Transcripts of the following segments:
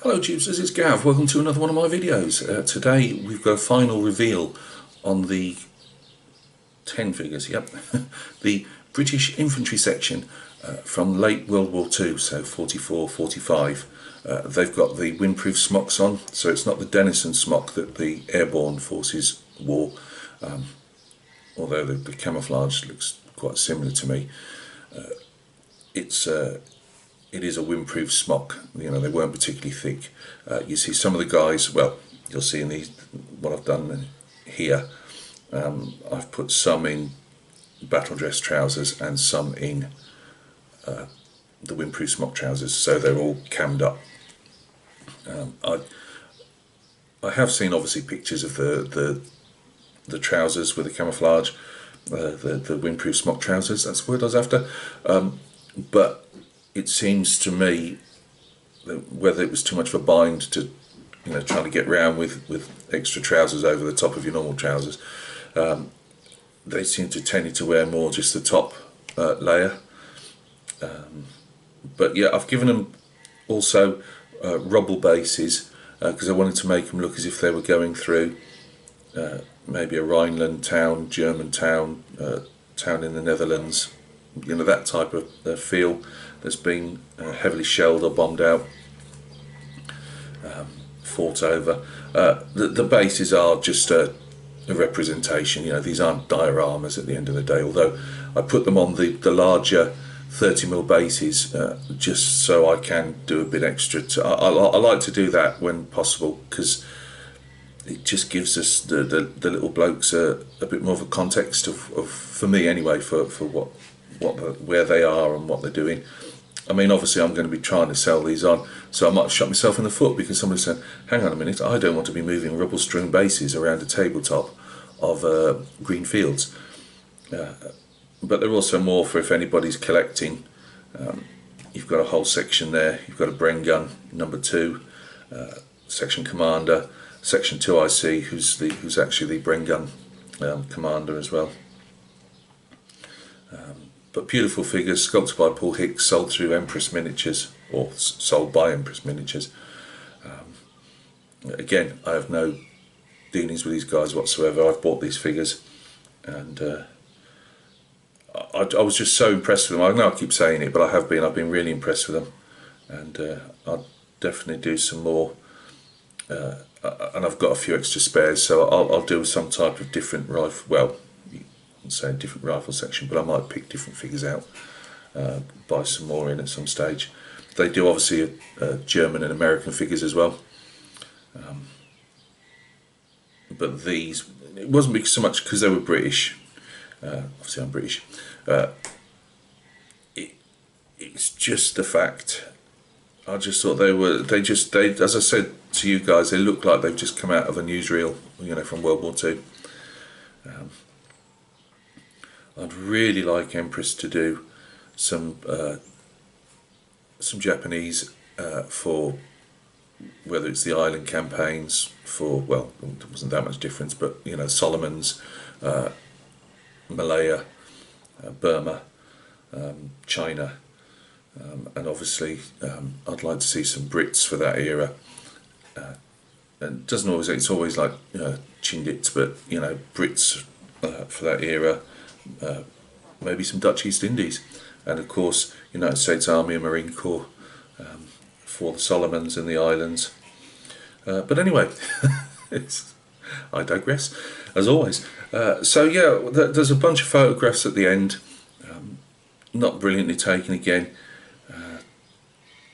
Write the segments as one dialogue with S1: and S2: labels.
S1: Hello tubes, this is Gav. Welcome to another one of my videos. Today we've got a final reveal on the 10 figures, yep, the British infantry section from late World War II, so 44, 45. They've got the windproof smocks on, so it's not the Denison smock that the airborne forces wore, although the camouflage looks quite similar to me. It is a windproof smock. You know, they weren't particularly thick. You see some of the guys, well, you'll see in these, what I've done here, I've put some in battle dress trousers and some in the windproof smock trousers, so they're all cammed up. I have seen obviously pictures of the trousers with the camouflage, the windproof smock trousers, that's the word I was after, but it seems to me that whether it was too much of a bind to, you know, trying to get round with extra trousers over the top of your normal trousers, they seem to tend to wear more just the top layer. But yeah, I've given them also rubble bases because I wanted to make them look as if they were going through maybe a Rhineland town, German town, town in the Netherlands, you know, that type of feel that's been heavily shelled or bombed out, fought over. The bases are just a representation, you know, these aren't dioramas at the end of the day, although I put them on the larger 30mm bases just so I can do a bit extra. I like to do that when possible because it just gives us the little blokes a bit more of a context of for me anyway, for where they are and what they're doing. I mean, obviously I'm going to be trying to sell these on, so I might shot myself in the foot because somebody said, hang on a minute, I don't want to be moving rubble-strewn bases around a tabletop of green fields. But they're also more for if anybody's collecting. You've got a whole section there, you've got a Bren gun, number 2, section commander, section 2 IC, who's actually the Bren gun commander as well. But beautiful figures, sculpted by Paul Hicks, sold through Empress Miniatures, or sold by Empress Miniatures. Again, I have no dealings with these guys whatsoever. I've bought these figures, and I was just so impressed with them. I know I keep saying it, but I've been really impressed with them, and I'll definitely do some more. And I've got a few extra spares, so I'll do some type of different rifle. Well, say a different rifle section, but I might pick different figures out, buy some more in at some stage. They do obviously German and American figures as well, but these, it wasn't so much because they were British. Obviously I'm British. It's just the fact, I just thought they as I said to you guys, they look like they've just come out of a newsreel, you know, from World War II. I'd really like Empress to do some Japanese for whether it's the island campaigns for, well, there wasn't that much difference, but you know, Solomons, Malaya, Burma, China, and obviously I'd like to see some Brits for that era. And it doesn't always, it's always like Chindits, but you know, Brits for that era. Maybe some Dutch East Indies, and of course United States Army and Marine Corps for the Solomons and the islands. But anyway, I digress, as always. So yeah, there's a bunch of photographs at the end, not brilliantly taken again.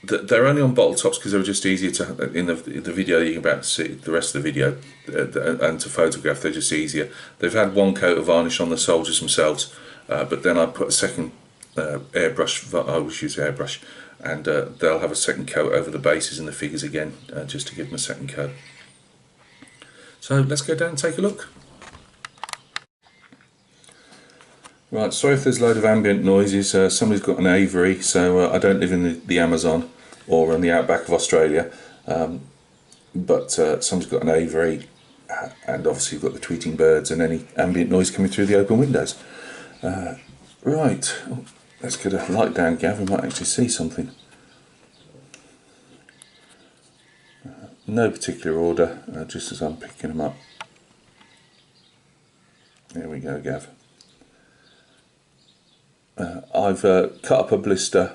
S1: They're only on bottle tops because they were just easier to, in the video you're about to see, the rest of the video, and to photograph, they're just easier. They've had one coat of varnish on the soldiers themselves, but then I put a second airbrush, I always use airbrush, and they'll have a second coat over the bases and the figures again, just to give them a second coat. So let's go down and take a look. Right, sorry if there's a load of ambient noises. Somebody's got an aviary, so I don't live in the Amazon or in the outback of Australia, but somebody's got an aviary, and obviously you've got the tweeting birds and any ambient noise coming through the open windows. Right, let's get a light down, Gav, we might actually see something. no particular order, just as I'm picking them up. There we go, Gav. I've cut up a blister.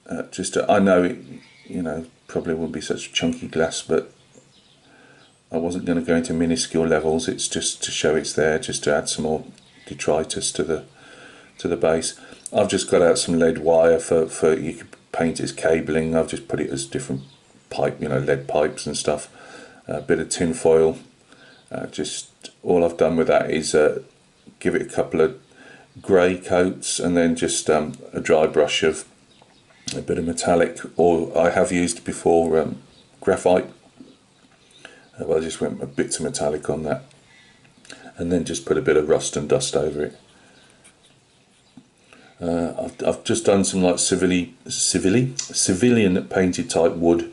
S1: I know it, probably wouldn't be such chunky glass, but I wasn't going to go into minuscule levels. It's just to show it's there, just to add some more detritus to the base. I've just got out some lead wire for you could paint it as cabling. I've just put it as different pipe, lead pipes and stuff. A bit of tin foil. Just all I've done with that is give it a couple of grey coats, and then just a dry brush of a bit of metallic, or I have used before graphite. Well, I just went a bit of metallic on that, and then just put a bit of rust and dust over it. I've just done some like civilian painted type wood,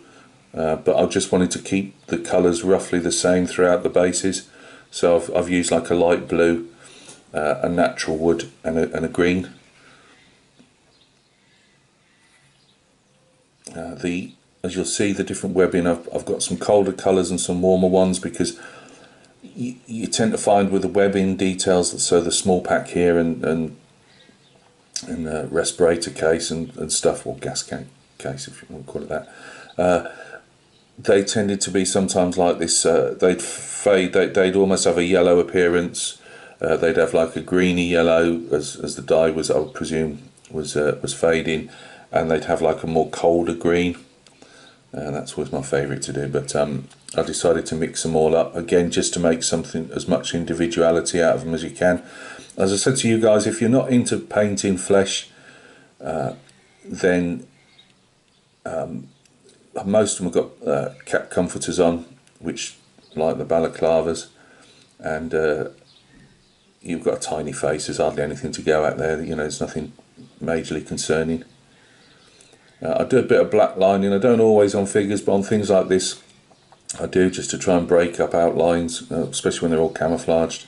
S1: but I just wanted to keep the colours roughly the same throughout the bases. So I've used like a light blue, a natural wood, and a green. As you'll see, the different webbing, I've got some colder colours and some warmer ones, because you tend to find with the webbing details, so the small pack here and respirator case and stuff, or gas case if you want to call it that, they tended to be sometimes like this. They'd fade. They'd almost have a yellow appearance. They'd have like a greeny yellow as the dye was, I would presume, was fading, and they'd have like a more colder green. That's always my favourite to do, but I decided to mix them all up again, just to make something, as much individuality out of them as you can. As I said to you guys, if you're not into painting flesh, then most of them have got cap comforters on, which, like the balaclavas, and you've got a tiny face. There's hardly anything to go at there. There's nothing majorly concerning. I do a bit of black lining. I don't always on figures, but on things like this I do, just to try and break up outlines, especially when they're all camouflaged.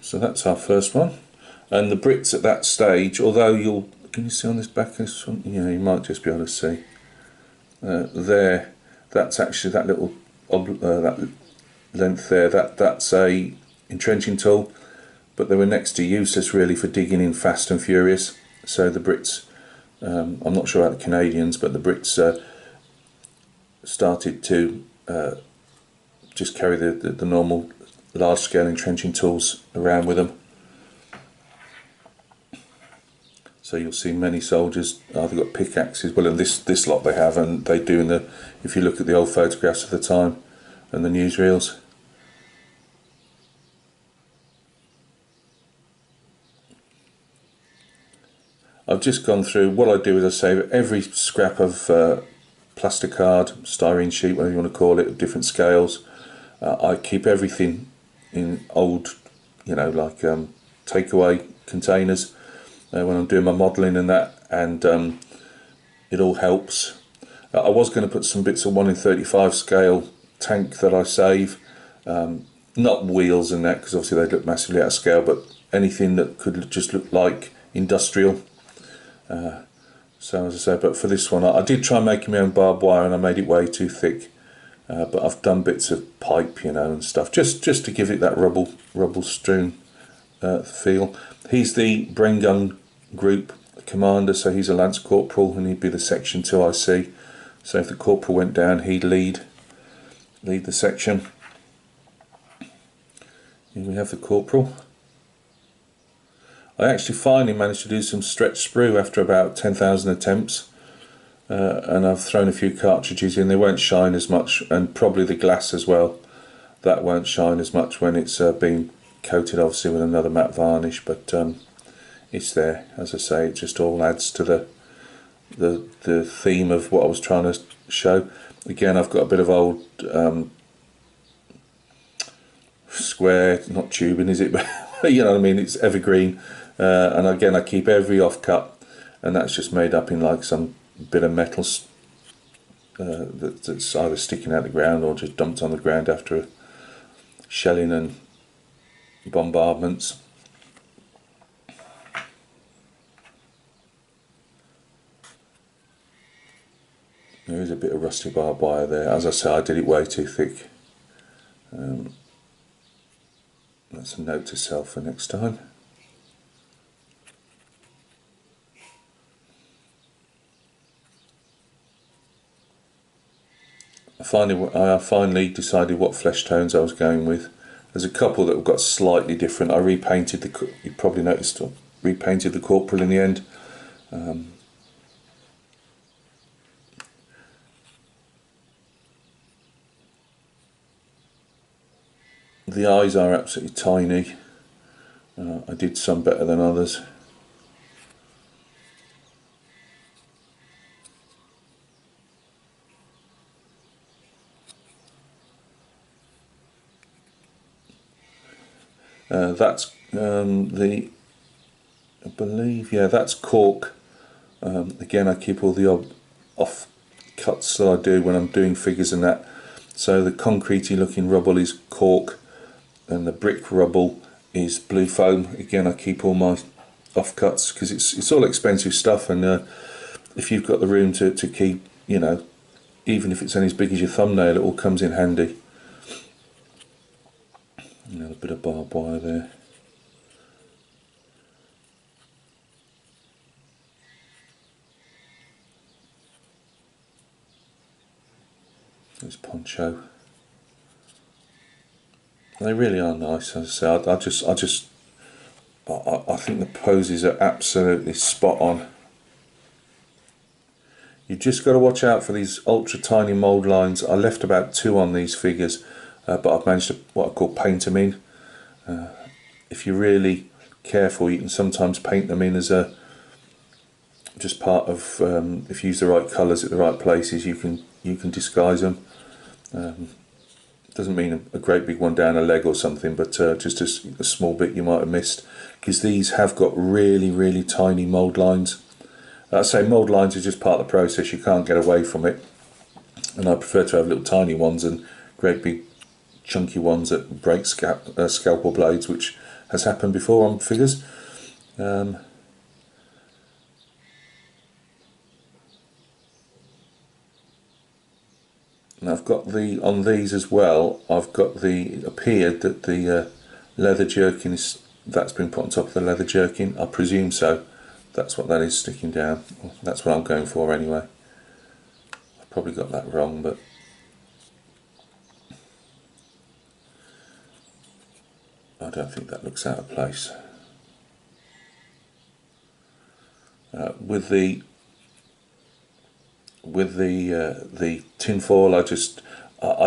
S1: So that's our first one. And the Brits at that stage, although can you see on this back? You might just be able to see. There, that's actually that little that length there. That's a entrenching tool, but they were next to useless really for digging in fast and furious. So the Brits, I'm not sure about the Canadians, but the Brits started to just carry the normal large-scale entrenching tools around with them. So you'll see many soldiers either got pickaxes, well, in this lot they have, and they do if you look at the old photographs of the time and the newsreels. I've just gone through, what I do is I save every scrap of plasticard, styrene sheet, whatever you want to call it, of different scales. I keep everything in old, like takeaway containers when I'm doing my modelling and that, and it all helps. I was going to put some bits of 1 in 35 scale tank that I save, not wheels and that, because obviously they look massively out of scale, but anything that could just look like industrial. So as I say, but for this one I did try making my own barbed wire, and I made it way too thick. But I've done bits of pipe, and stuff, just to give it that rubble strewn feel. He's the Brain Gun Group commander, so he's a Lance Corporal, and he'd be the Section 2 IC. So if the Corporal went down, he'd lead the section. Here we have the Corporal. I actually finally managed to do some stretch sprue after about 10,000 attempts. And I've thrown a few cartridges in. They won't shine as much, and probably the glass as well, that won't shine as much when it's been coated obviously with another matte varnish, but it's there. As I say, it just all adds to the theme of what I was trying to show. Again, I've got a bit of old square, not tubing is it, but you know what I mean, it's evergreen, and again I keep every offcut, and that's just made up in like some bit of metal that's either sticking out the ground or just dumped on the ground after shelling and bombardments. There is a bit of rusty barbed wire there. As I say, I did it way too thick. That's a note to self for next time. I finally decided what flesh tones I was going with. There's a couple that have got slightly different. I repainted you probably noticed, I repainted the corporal in the end. The eyes are absolutely tiny. I did some better than others. That's I believe, yeah, that's cork. Again, I keep all the odd off cuts that I do when I'm doing figures and that. So the concretey looking rubble is cork, and the brick rubble is blue foam. Again, I keep all my offcuts because it's all expensive stuff, and if you've got the room to keep, you know, even if it's only as big as your thumbnail, it all comes in handy. Another bit of barbed wire there. There's poncho. They really are nice. As I say, I think the poses are absolutely spot on. You've just got to watch out for these ultra tiny mould lines. I left about 2 on these figures, but I've managed to what I call paint them in. If you're really careful, you can sometimes paint them in as a just part of. If you use the right colours at the right places, you can disguise them. Doesn't mean a great big one down a leg or something, but just a small bit you might have missed, because these have got really tiny mould lines. I say mould lines are just part of the process, you can't get away from it, and I prefer to have little tiny ones and great big chunky ones that break scalpel blades, which has happened before on figures. And I've got on these as well, I've got appeared that the leather jerkin that's been put on top of the leather jerkin. I presume so. That's what that is sticking down. That's what I'm going for anyway. I've probably got that wrong, but I don't think that looks out of place. With the tin foil, I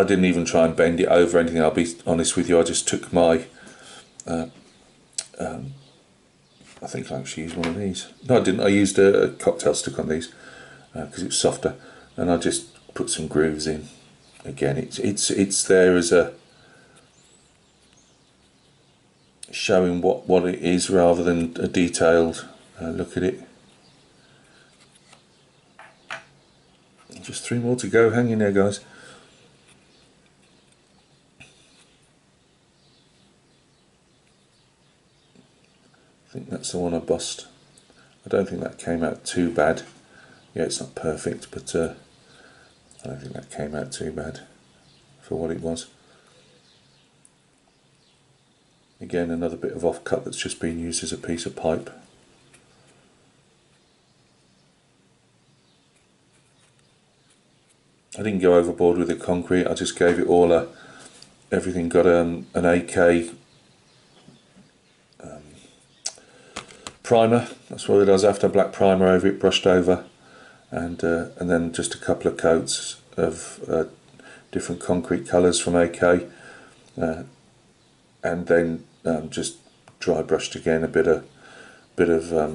S1: didn't even try and bend it over anything. I'll be honest with you. I just took my I think I actually used one of these. No, I didn't. I used a cocktail stick on these because it's softer, and I just put some grooves in. Again, it's there as a showing what it is rather than a detailed look at it. Just 3 more to go. Hang in there, guys. I think that's the one I bust. I don't think that came out too bad. Yeah, it's not perfect, but I don't think that came out too bad for what it was. Again, another bit of offcut that's just been used as a piece of pipe. I didn't go overboard with the concrete. I just gave it all everything got an AK primer. That's what it does. After black primer over it, brushed over, and then just a couple of coats of different concrete colours from AK, and then just dry brushed again a bit of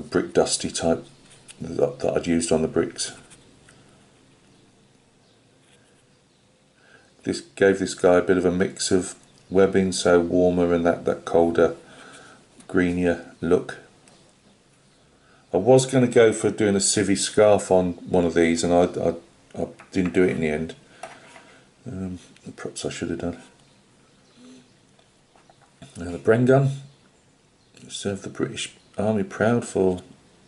S1: brick dusty type that I'd used on the bricks. This gave this guy a bit of a mix of webbing, so warmer and that colder, greenier look. I was going to go for doing a civvy scarf on one of these, and I didn't do it in the end. Perhaps I should have done. Now the Bren gun served the British Army proud for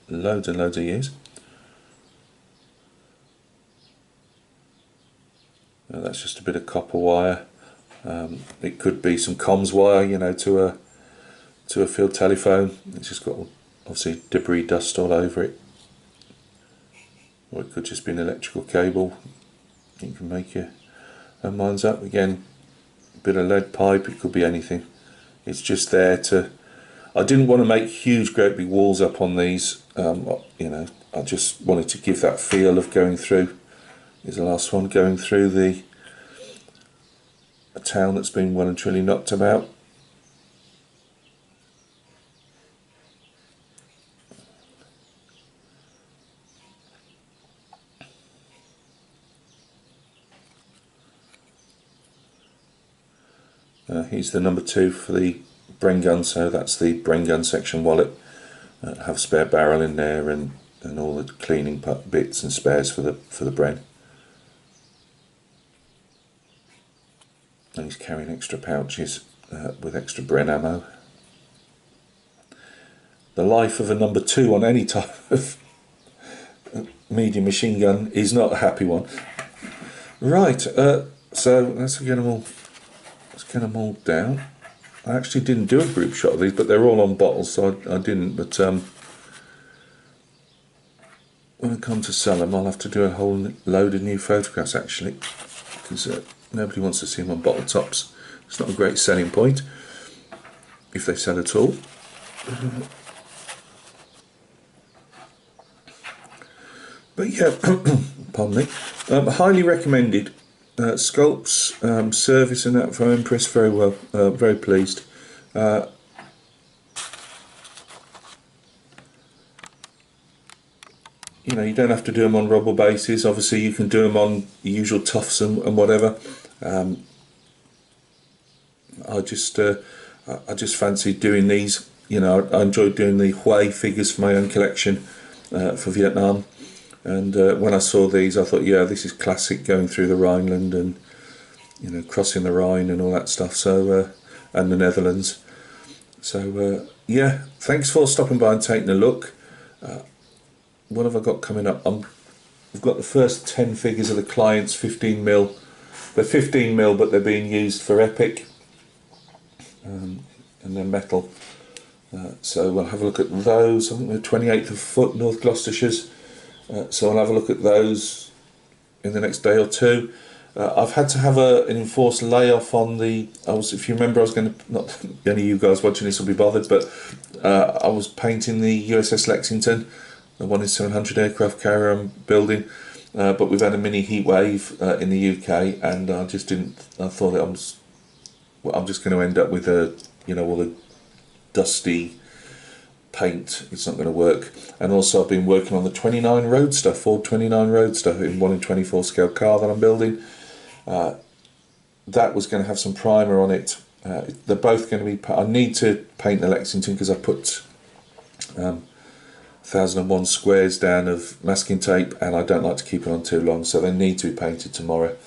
S1: loads and loads of years. That's just a bit of copper wire. It could be some comms wire, you know, to a field telephone. It's just got obviously debris dust all over it. Or it could just be an electrical cable. You can make your own minds up. Again, a bit of lead pipe, it could be anything. It's just there to... I didn't want to make huge, great big walls up on these. You know, I just wanted to give that feel of going through. Here's the last one, going through a town that's been well and truly knocked about. Here's the number 2 for the Bren gun, so that's the Bren gun section wallet. Have a spare barrel in there and all the cleaning bits and spares for the Bren. And he's carrying extra pouches with extra Bren ammo. The life of a number 2 on any type of medium machine gun is not a happy one. Right, so let's get them all down. I actually didn't do a group shot of these, but they're all on bottles, so I didn't. But when I come to sell them, I'll have to do a whole load of new photographs actually, because nobody wants to see them on bottle tops. It's not a great selling point, if they sell at all. But yeah, pardon me. Highly recommended. Sculpts, service and that from Empress, very well, very pleased. You know, you don't have to do them on rubber bases. Obviously, you can do them on the usual tufts and whatever. I just fancied doing these. You know, I enjoyed doing the Huey figures for my own collection for Vietnam. And when I saw these, I thought, yeah, this is classic, going through the Rhineland and, you know, crossing the Rhine and all that stuff. So, and the Netherlands. So, yeah, thanks for stopping by and taking a look. What have I got coming up? I've got the first 10 figures of the clients, 15mm. They're 15mm, but they're being used for Epic. And they're metal. So we'll have a look at those. I think they're 28th of foot, North Gloucestershire's. So I'll have a look at those in the next day or two. I've had to have an enforced layoff on the... if you remember, I was going to... Not any of you guys watching this will be bothered, but I was painting the USS Lexington, the 1 in 700 aircraft carrier I'm building. But we've had a mini heat wave in the UK, and I just didn't... I thought I'm just going to end up with all the dusty paint. It's not going to work. And also I've been working on the 29 Roadster, Ford 29 Roadster, in 1 in 24 scale car that I'm building. That was going to have some primer on it. They're both going to be... I need to paint the Lexington because I put 1001 squares down of masking tape, and I don't like to keep it on too long, so they need to be painted tomorrow.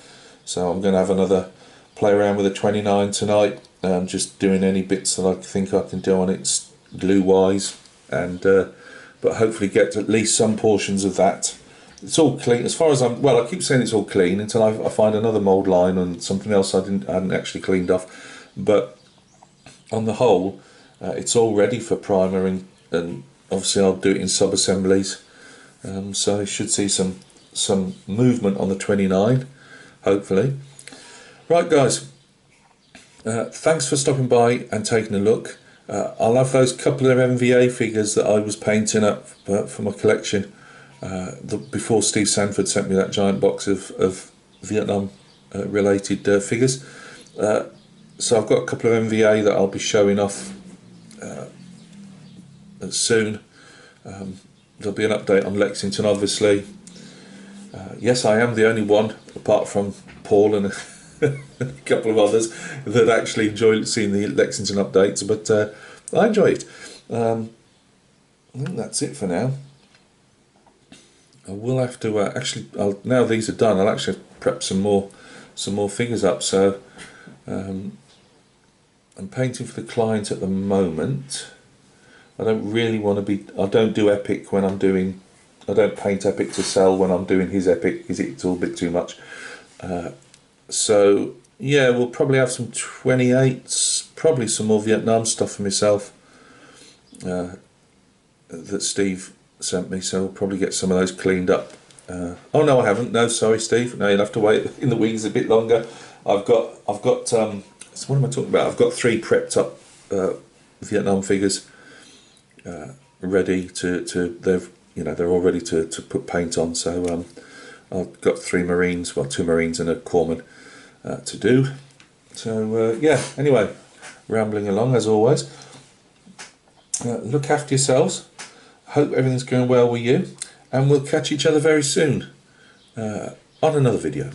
S1: So I'm going to have another play around with the 29 tonight, just doing any bits that I think I can do on it glue wise, and but hopefully get at least some portions of that. It's all clean as far as I keep saying it's all clean until I find another mould line and something else I hadn't actually cleaned off, but on the whole it's all ready for primer, and obviously I'll do it in sub assemblies, so I should see some movement on the 29 hopefully. Right guys, thanks for stopping by and taking a look. I'll have those couple of MVA figures that I was painting up for my collection before Steve Sanford sent me that giant box of Vietnam related figures. So I've got a couple of MVA that I'll be showing off soon. There'll be an update on Lexington obviously. Yes, I am the only one apart from Paul and a couple of others that actually enjoy seeing the Lexington updates, but I enjoy it. I think that's it for now. I will have to now these are done, I'll actually prep some more figures up. So I'm painting for the client at the moment. I don't really want to be... I don't do Epic when I'm doing... I don't paint Epic to sell when I'm doing his Epic because it's all a bit too much. So yeah, we'll probably have some 28s, probably some more Vietnam stuff for myself that Steve sent me, so we'll probably get some of those cleaned up. Oh no, I haven't. No, sorry, Steve. No, you'll have to wait in the wings a bit longer. I've got. So what am I talking about? I've got 3 prepped up Vietnam figures ready to. They're all ready to put paint on. So I've got 3 Marines, well, 2 Marines and a Corpsman to do. So yeah. Anyway, rambling along as always. Look after yourselves. Hope everything's going well with you, and we'll catch each other very soon on another video.